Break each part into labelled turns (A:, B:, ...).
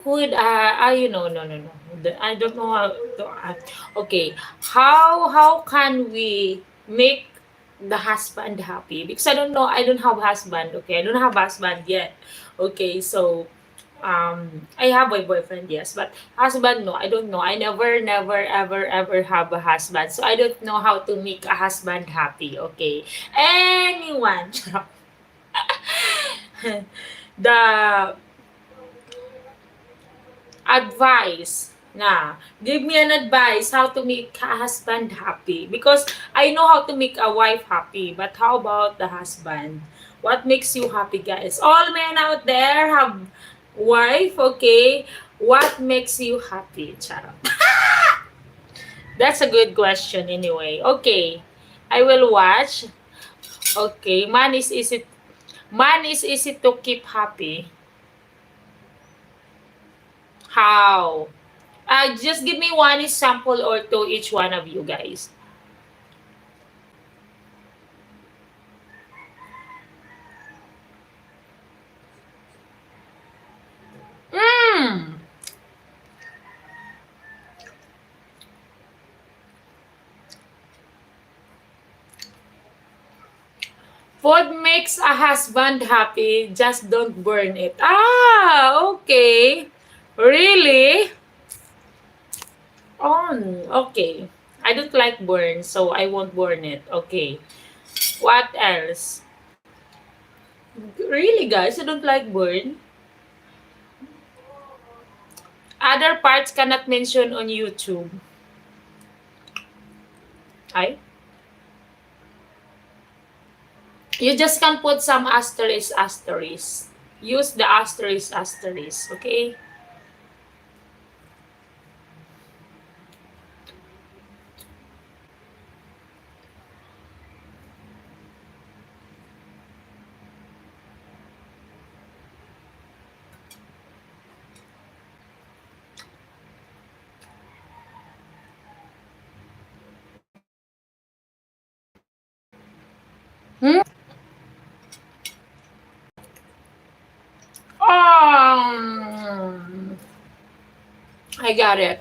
A: Would no. I don't know how to okay. How can we make the husband happy? Because I don't have husband, okay? I don't have husband yet. Okay, so I have my boyfriend, yes, but husband, no, I don't know. I never ever have a husband. So I don't know how to make a husband happy, okay? Anyone. The advice na give me an advice how to make a husband happy, because I know how to make a wife happy, but how about the husband? What makes you happy, guys? All men out there have wife, okay? What makes you happy? Charot. That's a good question anyway. Okay, I will watch. Okay, man is easy to keep happy. How? Just give me one example or two, each one of you guys. Mm. Food makes a husband happy, just don't burn it. Okay. Really? Okay. I don't like burn, so I won't burn it. Okay. What else? Really, guys? I don't like burn? Other parts cannot mention on YouTube. I? You just can put some asterisk. Use the asterisk, okay? Hmm? Um, I got it.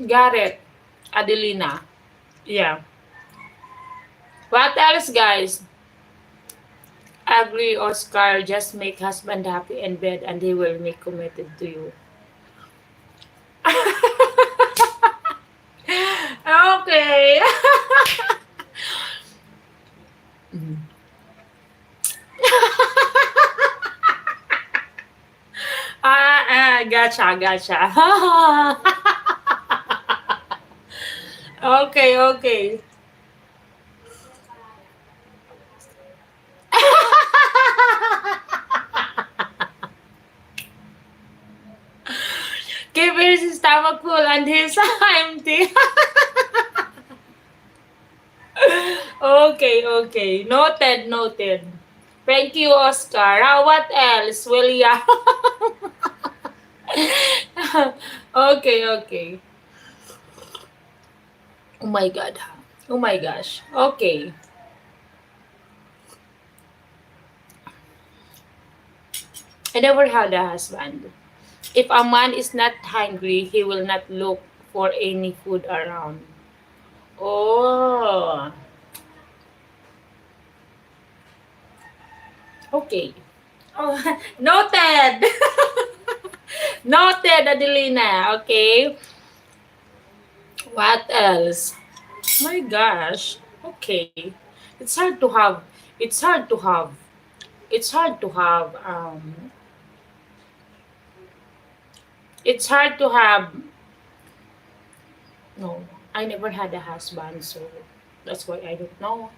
A: Got it. Adelina. Yeah. What else, guys? Agree, Oscar. Just make husband happy in bed and he will make committed to you. Okay. Gotcha. Okay. Keep his stomach full and his empty. Okay. Noted. Thank you, Oscar. What else, William? Okay. Oh my God. Oh my gosh. Okay. I never had a husband. If a man is not hungry, he will not look for any food around. Oh, okay. Oh, noted. Noted, Adelina. Okay. What else? My gosh. Okay. It's hard to have. It's hard to have. It's hard to have. It's hard to have. No, I never had a husband, so that's why I don't know.